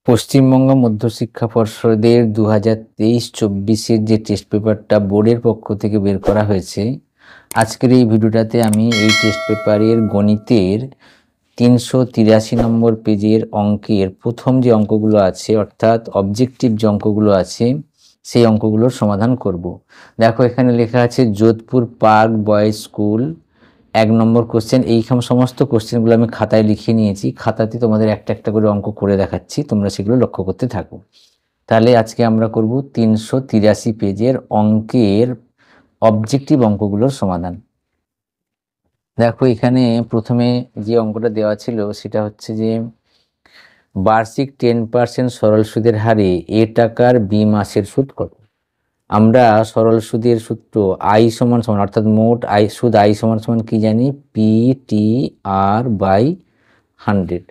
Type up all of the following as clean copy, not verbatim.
পশ্চিমবঙ্গ মধ্যশিক্ষা পর্ষদের 2023-24 যে টেস্ট পেপারটা বোর্ডের পক্ষ থেকে বের করা হয়েছে, আজকের এই ভিডিওটাতে আমি এই টেস্ট পেপারের গণিতের 383 নম্বর পেজের অঙ্কের প্রথম যে অঙ্কগুলো আছে, অর্থাৎ অবজেক্টিভ যে অঙ্কগুলো আছে, সেই অঙ্কগুলোর সমাধান করব। দেখো, এখানে লেখা আছে যোধপুর পার্ক বয়েজ স্কুল 1 নম্বর কোশ্চেন। এই সমস্ত কোশ্চেনগুলো আমি খাতায় লিখে নিয়েছি, খাতাতে তোমাদের একটা একটা করে অঙ্ক করে দেখাচ্ছি, তোমরা সেগুলো লক্ষ্য করতে থাকো। তাহলে আজকে আমরা করব 383 পেজের অঙ্কের অবজেক্টিভ অঙ্কগুলোর সমাধান। দেখো, এখানে প্রথমে যে অঙ্কটা দেওয়া ছিল সেটা হচ্ছে যে বার্ষিক 10% সরল সুদের হারে এ টাকার বি মাসের সুদ কত। আমরা সরল সুদের সূত্র আই সমান সমান, অর্থাৎ মোট সুদ আই সমান সমান কি জানি, পি টি আর বাই 100।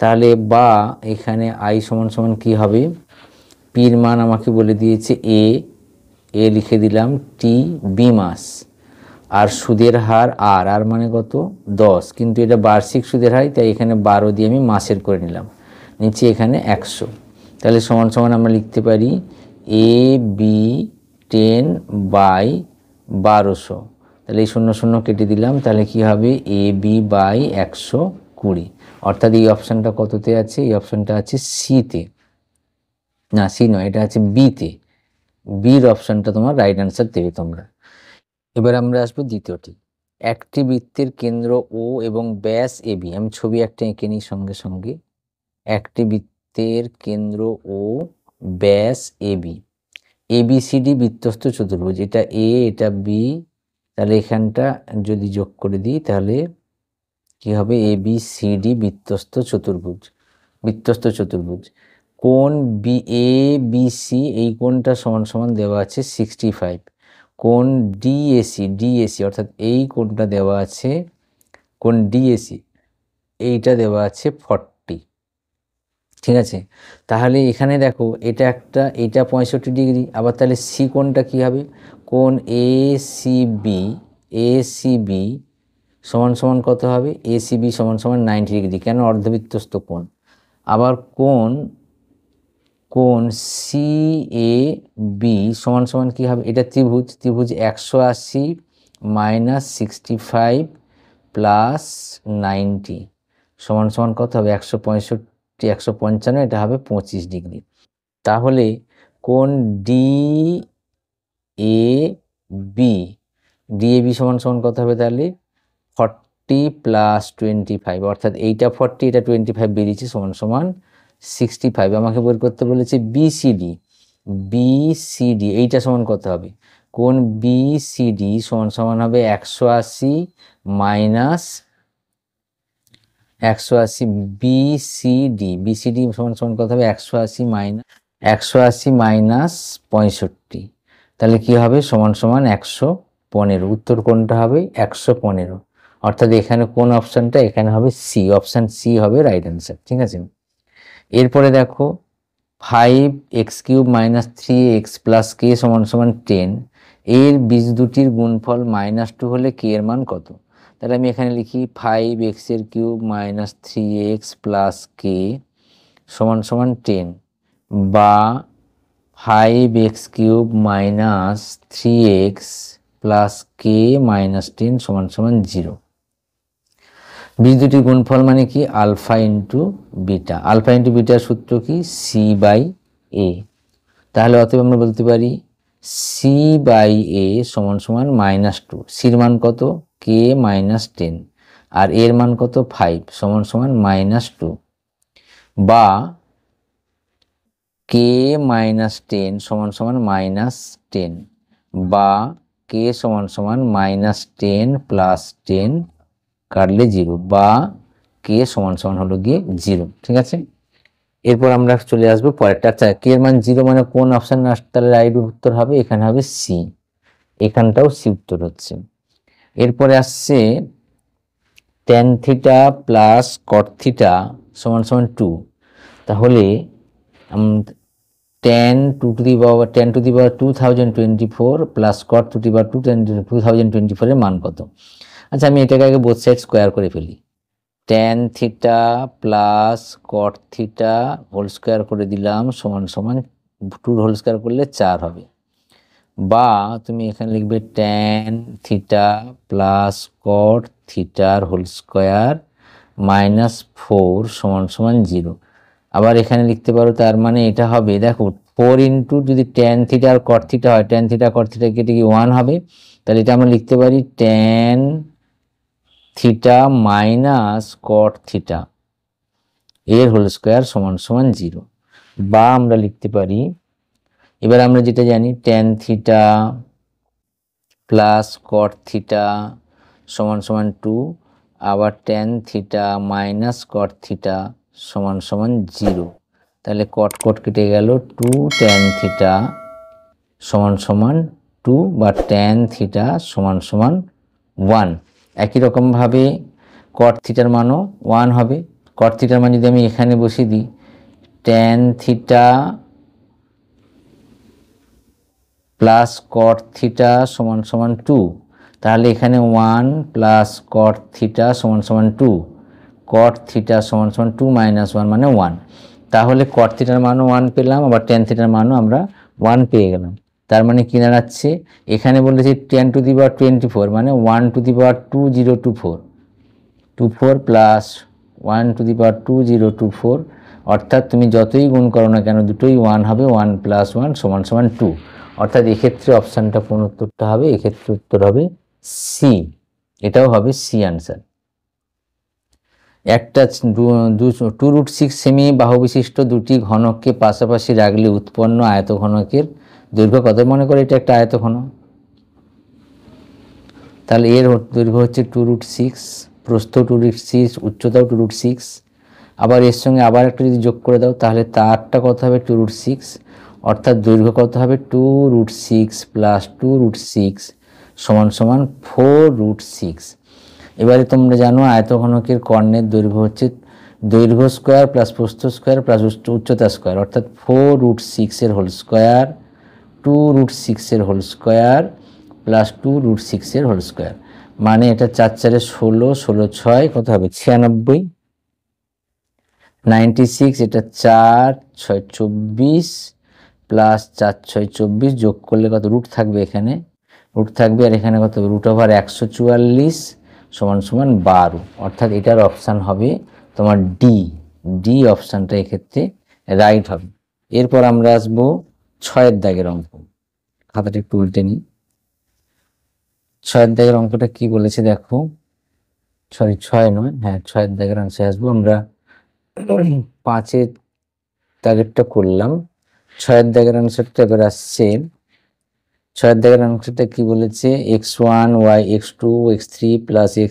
তাহলে বা এখানে আই সমান সমান কি হবে, পির মান আমাকে বলে দিয়েছে এ লিখে দিলাম, টি বি মাস, আর সুদের হার আর মানে কত 10, কিন্তু এটা বার্ষিক সুদের হার, তাই এখানে 12 দিয়ে আমি মাসের করে নিলাম, নিচে এখানে 100। তাহলে সমান সমান আমরা লিখতে পারি এ বি 10 বাই 1200। তাহলে এই 0 0 কেটে দিলাম, তাহলে কি হবে এ বি বাই 120। অর্থাৎ এই অপশানটা কততে আছে, এই অপশানটা আছে সিতে, না সি নয়, এটা আছে বিতে। বির অপশানটা তোমার রাইট অ্যান্সার দেবে তোমরা। এবার আমরা আসবো দ্বিতীয়টি। একটি বৃত্তের কেন্দ্র ও এবং ব্যাস এ বি, আমি ছবি একটা এঁকে নিই সঙ্গে সঙ্গে। একটি বৃত্তের কেন্দ্র ও ব্যাস এ বি, এবিসিডি বৃত্তস্থ চতুর্ভুজ, এটা এ এটা বি, তাহলে এখানটা যদি যোগ করে দিই তাহলে কি হবে, এবিসিডি বৃত্তস্থ চতুর্ভুজ। কোণ বি এ বি সি, এই কোণটা সমান সমান দেওয়া আছে 65। কোণ ডিএসি অর্থাৎ এই কোণটা দেওয়া আছে, কোণ ডিএসি এইটা দেওয়া আছে 40। ঠিক আছে, তাহলে এখানে দেখো এটা এটা 65 ডিগ্রি, আবার তাহলে সি কোণটা কী হবে, কোণ এসিবি সমান সমান কত হবে, এসিবি সমান সমান 90 ডিগ্রি, কেন, অর্ধবৃত্তস্থ কোণ। আবার কোণ সিএবি সমান সমান কী হবে, এটা ত্রিভুজ 180 মাইনাস 65 প্লাস 90 সমান সমান কত হবে, 155, এটা হবে 25 ডিগ্রি। তাহলে কোণ ডিএবি সমান সমান কত হবে, তাহলে 40 প্লাস 25, অর্থাৎ এইটা 40 এটা 25 বেরিয়েছে, সমান সমান 65। আমাকে বের করতে বলেছে বিসিডি এইটা সমান কত হবে, কোণ বিসিডি সমান সমান হবে 180 মাইনাস 180, বিসিডি সমান সমান কত হবে, 180 মাইনাস 65, তাহলে কি হবে, সমান সমান 115। উত্তর কোনটা হবে, 115। অর্থাৎ এখানে কোন অপশানটা, এখানে হবে সি, অপশান সি হবে রাইট অ্যান্সার। ঠিক আছে, এরপরে দেখো 5x³ মাইনাস 3x প্লাস কে সমান সমান 10, এর বীজ দুটির গুণফল -2 হলে কে এর মান কত। তাহলে আমি এখানে লিখি 5x³ মাইনাস 3x প্লাস কে সমান সমান 10, বা 5x³ মাইনাস 3x প্লাস কে মাইনাস 10 সমান সমান 0। বীজ দুটির গুণফল মানে কি, আলফা ইন্টু বিটার সূত্র কি, সি বাই এ। তাহলে অতএব আমরা বলতে পারি সি বাই এ সমান সমান -2, সির মান কত, কে মাইনাস 10, আর এর মান কত 5 সমান সমান -2, বা কে মাইনাস 10 সমান সমান -10, বা কে সমান সমান -10 প্লাস 10 কাটলে 0, বা কে সমান সমান হলো গিয়ে 0। ঠিক আছে, এরপর আমরা চলে আসবো পরেরটা। আচ্ছা, কে এর মান 0 মানে কোন অপশান না, তাহলে রাইট উত্তর হবে, এখানে হবে সি, এখানটাও সি উত্তর হচ্ছে। এরপরে আসছে tan theta plus cot theta সমান সমান 2, তাহলে tan to the power 2024 plus cot to the power 2024 এর মান কত। আচ্ছা, আমি এটাকে আগে বোথ সাইড স্কোয়ার করে ফেলি। Tan theta plus cot theta whole square করে দিলাম সমান সমান 2 হোল স্কোয়ার করলে 4 হবে, বা তুমি এখানে লিখবে ট্যান থিটা প্লাস কট থিটার হোল স্কোয়ার -4 সমান সমান 0। আবার এখানে লিখতে পারো, তার মানে এটা হবে, দেখো 4 ইন্টু যদি ট্যান থিটা আর কট থিটা হয়, ট্যান থিটা কট থিটা কেটে কি 1 হবে, তাহলে এটা আমরা লিখতে পারি ট্যান থিটা মাইনাস কট থিটা এর হোল স্কোয়ার সমান সমান 0। বা আমরা লিখতে পারি, এবার আমরা যেটা জানি tan theta plus cot theta সমান সমান 2, আবার ট্যান থিটা মাইনাস কট থিটা সমান সমান 0। তাহলে কট কট কেটে গেল, 2 ট্যান থিটা সমান সমান 2 বা ট্যান থিটা সমান সমান 1। একই রকমভাবে কট থিটার মানও 1 হবে। কট থিটার মান যদি আমি এখানে বসিয়ে দিই, tan theta plus cot theta সমান সমান 2, তাহলে এখানে 1 প্লাস কট থিটা সমান সমান 2, কট থিটা সমান সমান 2 মাইনাস 1 মানে 1। তাহলে কট থিটার মানও 1 পেলাম, আবার ট্যান থিটার মানও আমরা 1 পেয়ে গেলাম। তার মানে কি দাঁড়াচ্ছে, এখানে বলেছে 10 টু দি পাওয়ার 24 মানে 1 to the power 2024 plus 1 to the power 2024, অর্থাৎ তুমি যতই গুণ করো না কেন দুটোই 1 হবে, 1 প্লাস 1 সমান সমান 2। অর্থাৎ এক্ষেত্রে অপশানটা কোন উত্তরটা হবে, এক্ষেত্রে উত্তর হবে সি, এটাও হবে সি আনসার। একটা 2√6 সেমি বাহু বিশিষ্ট দুটি ঘনককে পাশাপাশি রাখলে উৎপন্ন আয়তঘনকের দৈর্ঘ্য কত? মনে করে এটা একটা আয়তঘনক, তাহলে এর দৈর্ঘ্য হচ্ছে 2√6, প্রস্থ 2√6, উচ্চতাও 2√6। আবার এর সঙ্গে আবার একটা যদি যোগ করে দাও তাহলে তারটা কত হবে 2√6, অর্থাৎ দৈর্ঘ্য কত হবে 2√6 প্লাস 2√6 সমান সমান 4√6। এবারে তোমরা জানো আয়তঘনকের কর্ণের দৈর্ঘ্য হচ্ছে দৈর্ঘ্য স্কোয়ার প্লাস প্রস্থ স্কোয়ার প্লাস উচ্চতা স্কোয়ার, অর্থাৎ 4√6 এর হোল স্কোয়ার, 2√6 এর হোল স্কোয়ার প্লাস 2√6 এর হোল স্কোয়ার, মানে এটা 4 4 16, 16 6 কত হবে 96, 96, এটা 4 6 24 প্লাস 4 6 24 যোগ করলে কত রুট থাকবে, এখানে রুট থাকবে, আর এখানে কত √144 সমান সমান 12, অর্থাৎ এটার অপশান হবে তোমার ডি অপশানটা এক্ষেত্রে রাইট হবে। এরপর আমরা আসবো 6 দাগের অঙ্ক। খাতাটা একটু উল্টে নিই। 6 দাগের অঙ্কটা কি বলেছে দেখো, 6 নয়, হ্যাঁ 6 দাগের অংশে আসবো আমরা। 5 দাগেরটা করলাম, 6 দাগের অংশটা এবার আসছে। 6 দাগের অংশটা কি বলেছে, x1 y x2 x3 plus x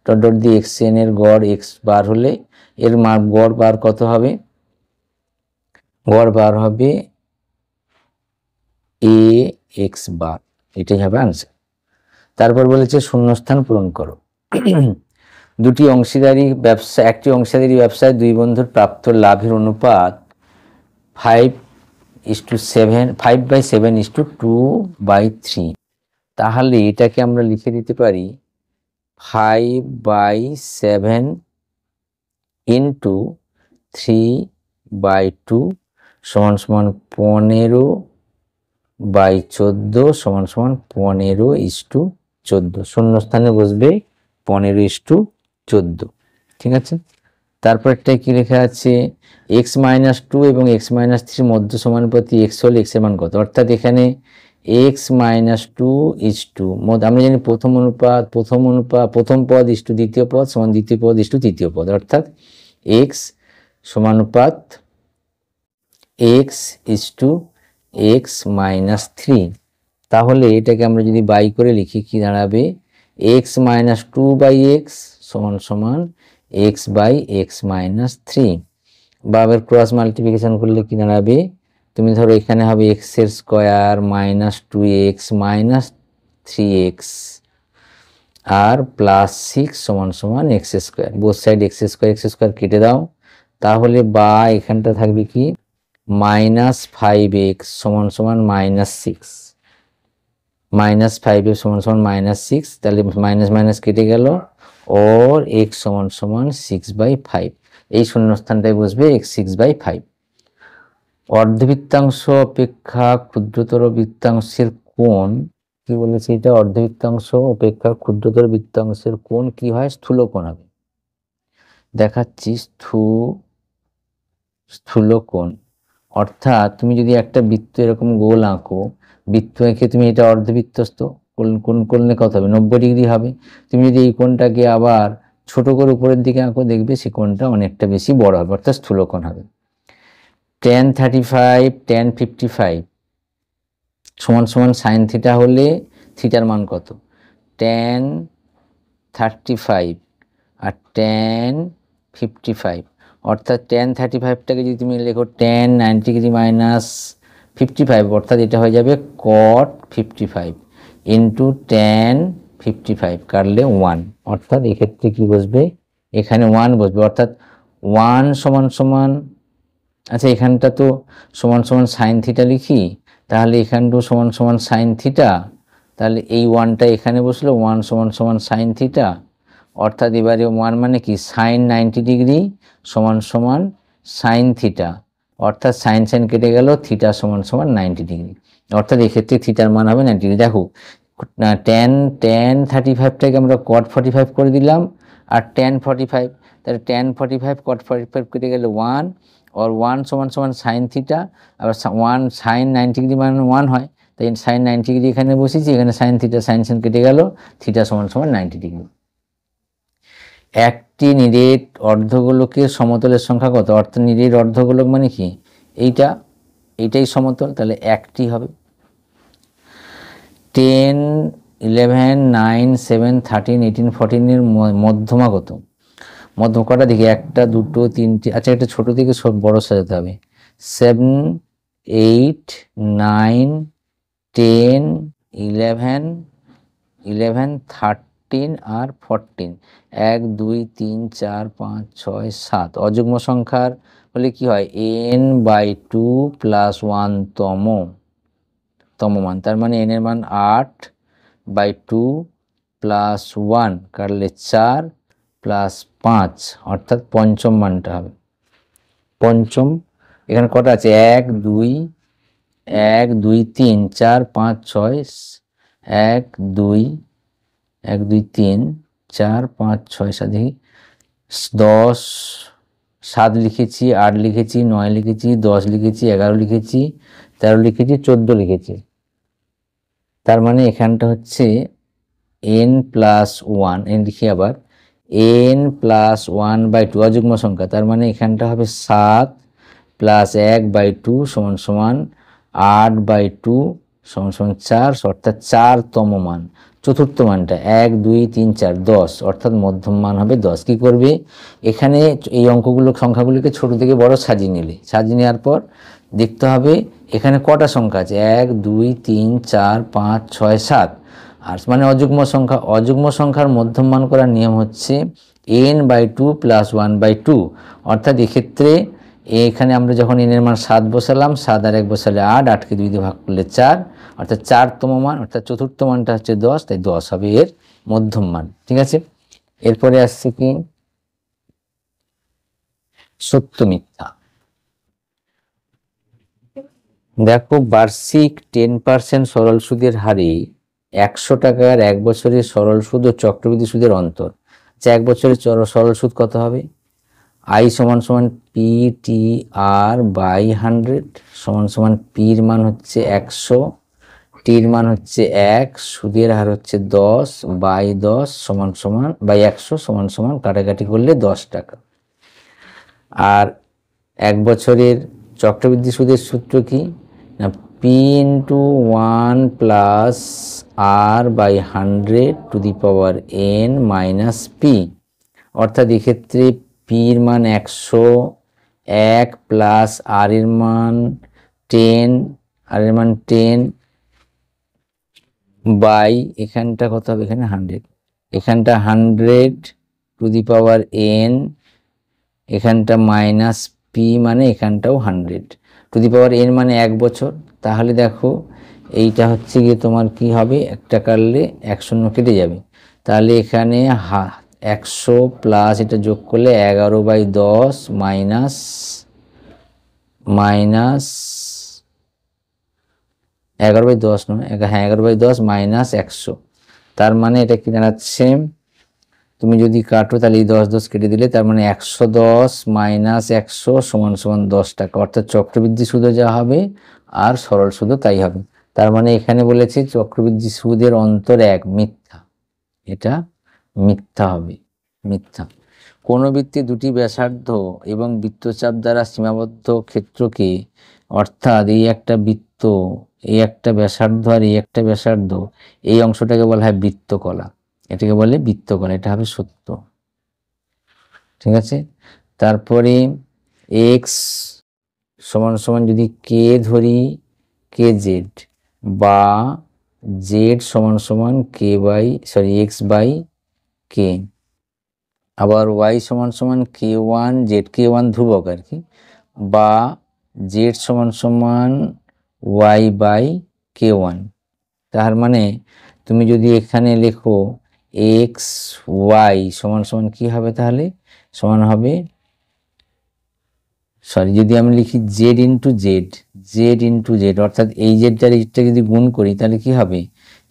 dot dot দিয়ে xn এর গড় x বার হলে এর গড় বার কত হবে, গড় বার হবে a x বার, এটাই হবে আনসার। তারপর বলেছে শূন্যস্থান পূরণ করো। দুটি অংশীদারি ব্যবসা, একটি অংশীদারি ব্যবসায় দুই বন্ধুর প্রাপ্ত লাভের অনুপাত 5/7:2/3। তাহলে এটাকে আমরা লিখে দিতে পারি 5/7 ইন্টু 3/2 সমান সমান 15/14 সমান সমান 15:14। শূন্যস্থানে বসবে 15:14, ঠিক আছে। তারপরটা কি লেখা আছে, x-2 এবং x-3 মধ্য সমানুপাতি x হলে x এর মান কত, অর্থাৎ এখানে x-2 আমরা জানি প্রথম পদ ইস্টু দ্বিতীয় পদ সমান দ্বিতীয় পদ ইস্টু তৃতীয় পদ, অর্থাৎ x সমানুপাত x:x-3। তাহলে এটাকে আমরা যদি বাই করে লিখি কি দাঁড়াবে, x-2/x সমান সমান x/x-3, বা আবার ক্রস মাল্টিপ্লিকেশন করলে কি দাঁড়াবে, তুমি ধরো এখানে হবে x এর স্কোয়ার -2x -3x আর +6 সমান সমান x square, both side x square কেটে দাও, তাহলে বা এখানটা থাকবে কি -5x সমান সমান -6, -5x সমান সমান -6, তাহলে মাইনাস মাইনাস কেটে গেল, or x সমান সমান 6/5, এই শূন্যস্থানটায় বসবে x 6/5। অর্ধবৃত্তাংশ অপেক্ষা ক্ষুদ্রতর বৃত্তাংশের কোণ কি বলেছে, এটা অর্ধবৃত্তাংশ অপেক্ষা ক্ষুদ্রতর বৃত্তাংশের কোণ কি হয়, স্থূলকোণ হবে। দেখাচ্ছি স্থূলকোণ, অর্থাৎ তুমি যদি একটা বৃত্ত এরকম গোল আঁকো, বৃত্ত এঁকে তুমি এটা অর্ধবৃত্তস্থ কোণ করলে কত হবে, 90 ডিগ্রি হবে। তুমি যদি এই কোণটাকে আবার ছোট করে উপরের দিকে আঁকো, দেখবে সেই কোণটা অনেকটা বেশি বড় হবে, অর্থাৎ স্থূলকোণ হবে। tan 35 tan 55 সমান সমান সাইন থিটা হলে থিটার মান কত, tan 35 আর tan 55, অর্থাৎ tan 35টাকে যদি তুমি লেখো tan 90 ডিগ্রি মাইনাস 55, অর্থাৎ এটা হয়ে যাবে cot 55 ইন্টু tan 55, কাটলে 1, অর্থাৎ এক্ষেত্রে কি বসবে, এখানে 1 বসবে, অর্থাৎ 1 সমান সমান, আচ্ছা এখানটা তো সমান সমান সাইন থিটা লিখি, তাহলে এখানটাও সমান সমান সাইন থিটা, তাহলে এই 1টা এখানে বসলো, 1 সমান সমান সাইন থিটা, অর্থাৎ এবারে 1 মানে কি সাইন 90 ডিগ্রি সমান সমান সাইন থিটা, অর্থাৎ সাইন সাইন কেটে গেল, থিটা সমান সমান 90 ডিগ্রি, অর্থাৎ এক্ষেত্রে থিটার মান হবে 90 ডিগ্রি। দেখো tan 35টাকে আমরা cot 45 করে দিলাম, আর tan 45, তাহলে tan 45 cot 45 কেটে গেলে 1, और 1 সমান সমান সাইন থিটা, আবার 1 সাইন 90 ডিগ্রি মানে 1 হয়, তাই সাইন 90 ডিগ্রি এখানে বসেছি, এখানে সাইন থিটা সাইন সাইন কেটে গেল, থিটা সমান সমান 90 ডিগ্রি। একটি নিরেট অর্ধগোলকের সমতলের সংখ্যা কত, অর্থাৎ নিরেট অর্ধগোলক মানে কি, এইটাই সমতল, তাহলে একটি হবে। 10 11 9 7 13 18 14 এর মধ্যমা কত, মধ্যমা কটা দেখি, 1 2 3, আচ্ছা এটা ছোট থেকে সব বড় সাজাতে হবে, 7 8 9 10 11 13 আর 14, 1 2 3 4 5 6 7, অযুগ্ম সংখ্যার হলে কি হয়, n/2 প্লাস 1 তম মান, তার মানে n এর মান 8/2 প্লাস 1, কাটলে 4 প্লাস 5, অর্থাৎ পঞ্চম মানটা হবে। পঞ্চম এখানে কটা আছে, 1 2 3 4 5 6, 1 2 3 4 5 6 7, দেখি 10 7 লিখেছি, 8 লিখেছি, 9 লিখেছি, 10 লিখেছি, 11 লিখেছি, 13 লিখেছি, 14 লিখেছি, তার মানে এখানটা হচ্ছে n+1, n লিখি আবার, n+1/2 অযুগ্ম সংখ্যা, তার মানে এখানটা হবে 7 প্লাস 1/2 সমান সমান 8/2 সমান সমান 4, অর্থাৎ 4তম মান। চতুর্থ মানটা 1 2 3 4 10, অর্থাৎ মধ্যম মান হবে 10। কি করবে, এখানে এই সংখ্যাগুলোকে ছোট থেকে বড় সাজিয়ে নেওয়ার পর দেখতে হবে এখানে কটা সংখ্যা আছে, 1 2 3 4 5 6 7, আর মানে অযুগ্ম সংখ্যার মধ্যম মান করার নিয়ম হচ্ছে n/2 প্লাস 1/2, অর্থাৎ এক্ষেত্রে এখানে আমরা যখন n এর মান 7 বসালাম, 7 আর 1 বসালে 8, 8কে 2 দিয়ে ভাগ করলে 4, অর্থাৎ 4তম মান, অর্থাৎ চতুর্থ মানটা হচ্ছে 10, তাই 10 হবে এর মধ্যম মান। ঠিক আছে, এরপরে আসছে কি সত্য মিথ্যা। দেখো বার্ষিক 10% সরল সুদের হারে 100 টাকার 1 বছরের সরল সুদ ও চক্রবৃদ্ধি সুদের অন্তর, আচ্ছা 1 বছরের সরল সুদ কত হবে, i সমান সমান PTR/100 সমান সমান পির মান হচ্ছে 100, টির মান হচ্ছে 1, সুদের হার হচ্ছে 10/10 সমান সমান বাই 100 সমান সমান কাটাকাটি করলে 10 টাকা। আর 1 বছরের চক্রবৃদ্ধি সুদের সূত্র কি না, P × 1 প্লাস R/100⁻n - P, অর্থাৎ এক্ষেত্রে পির মান 100, 1 প্লাস আর এর মান 10 বাই এখানটা কত হবে, এখানে 100, এখানটা 100⁻n, এখানটা মাইনাস পি মানে এখানটাও 100⁻n মানে 1 বছর, তাহলে দেখো এইটা হচ্ছে গিয়ে তোমার কি হবে, একটা কাটলে 1 শূন্য কেটে যাবে, তাহলে এখানে 100 প্লাস এটা যোগ করলে 11/10 মাইনাস মাইনাস 11/10 নয়, হ্যাঁ 11/10 মাইনাস 100। তার মানে এটা কি দাঁড়াচ্ছে, তুমি যদি কাটো তাহলে এই 10 কেটে দিলে, তার মানে 110 মাইনাস 100 সমান সমান 10 টাকা। অর্থাৎ চক্রবৃদ্ধি সুদও যা হবে আর সরল সুদও তাই হবে। তার মানে এখানে বলেছে চক্রবৃদ্ধি সুদের অন্তর 1 মিথ্যা, এটা মিথ্যা হবে, মিথ্যা। কোনো বৃত্তে দুটি ব্যাসার্ধ এবং বৃত্তচাপ দ্বারা সীমাবদ্ধ ক্ষেত্রকে, অর্থাৎ এই একটা বৃত্ত, এই একটা ব্যাসার্ধ আর এই একটা ব্যাসার্ধ, এই অংশটাকে বলা হয় বৃত্তকলা, এটাকে বলে বৃত্তকলা, এটা হবে সত্য। ঠিক আছে, তারপরে এক্স সমান সমান যদি কে ধরি কে জেড, বা জেড সমান সমান এক্স বাই কে, আবার ওয়াই সমান সমান K1 জেড, K1 ধ্রুবক আর কি, বা জেড সমান সমান ওয়াই বাই K1। তার মানে তুমি যদি এখানে লেখো এক্স ওয়াই সমান সমান কি হবে, তাহলে সমান হবে, যদি আমি লিখি Z into Z, Z into Z, অর্থাৎ এই জেডটার এইটা যদি গুণ করি তাহলে কি হবে,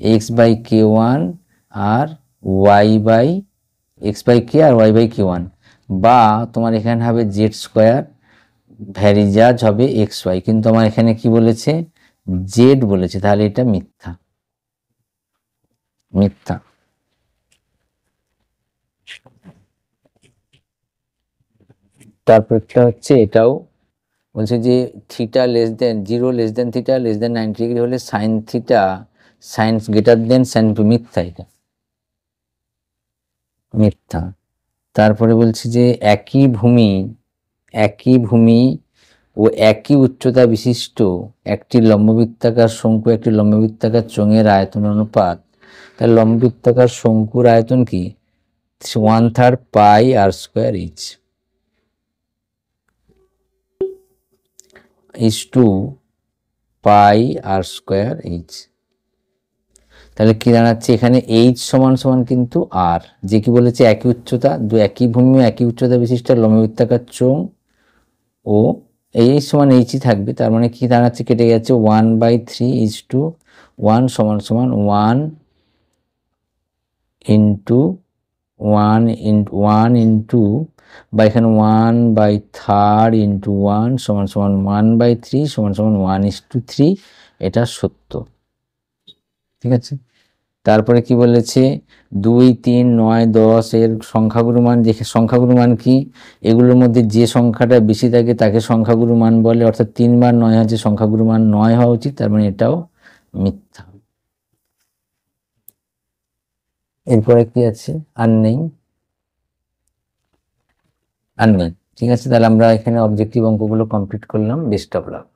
এক্স বাই K1 আর y by x by k আর ওয়াই বাই K1, বা তোমার এখানে হবে জেড স্কোয়ার ভ্যারিজাজ হবে এক্স ওয়াই, কিন্তু আমার এখানে কি বলেছে, জেড বলেছে, তাহলে এটা মিথ্যা, মিথ্যা। তারপরটা হচ্ছে এটাও বলছে যে theta less than 0 less than theta less than 90 degree হলে sine theta sine greater than sine, মিথ্যা, এটা মিথ্যা। তারপরে বলছি যে একই ভূমি ও একই উচ্চতা বিশিষ্ট একটি লম্ববৃত্তাকার শঙ্কু একটি লম্ববৃত্তাকার চোঙের আয়তন অনুপাত, তাহলে লম্ববৃত্তাকার শঙ্কুর আয়তন কি 1/3 pi r square is two pi r square h. তাহলে কি দাঁড়াচ্ছে এখানে এইচ সমান সমান কিন্তু আর, যে কি বলেছে একই উচ্চতা, একই ভূমি একই উচ্চতা বিশিষ্ট লম্ববৃত্তাকার চোঙ ও এইচ সমান এইচই থাকবে, তার মানে কি দাঁড়াচ্ছে, কেটে গেছে 1/3 ইজ টু 1 সমান সমান 1 ইন্টু 1 ইন্টু, বা এখানে 1/3 ইন্টু 1 সমান সমান 1/3 সমান সমান 1:3, এটা সত্য। ঠিক আছে, তারপরে কি বলেছে 2, 3, 9, 10 এর সংখ্যাগুরু মান, যে সংখ্যাগুরু মান কি, এগুলোর মধ্যে যে সংখ্যাটা বেশি থাকে তাকে সংখ্যাগুরু মান বলে, অর্থাৎ 3 বার 9 হচ্ছে সংখ্যাগুরু মান 9 হওয়া উচিত, তার মানে এটাও মিথ্যা। এরপরে কি আছে, আর নেই, আর নেই। ঠিক আছে, তাহলে আমরা এখানে অবজেক্টিভ অঙ্কগুলো কমপ্লিট করলাম। Best of luck.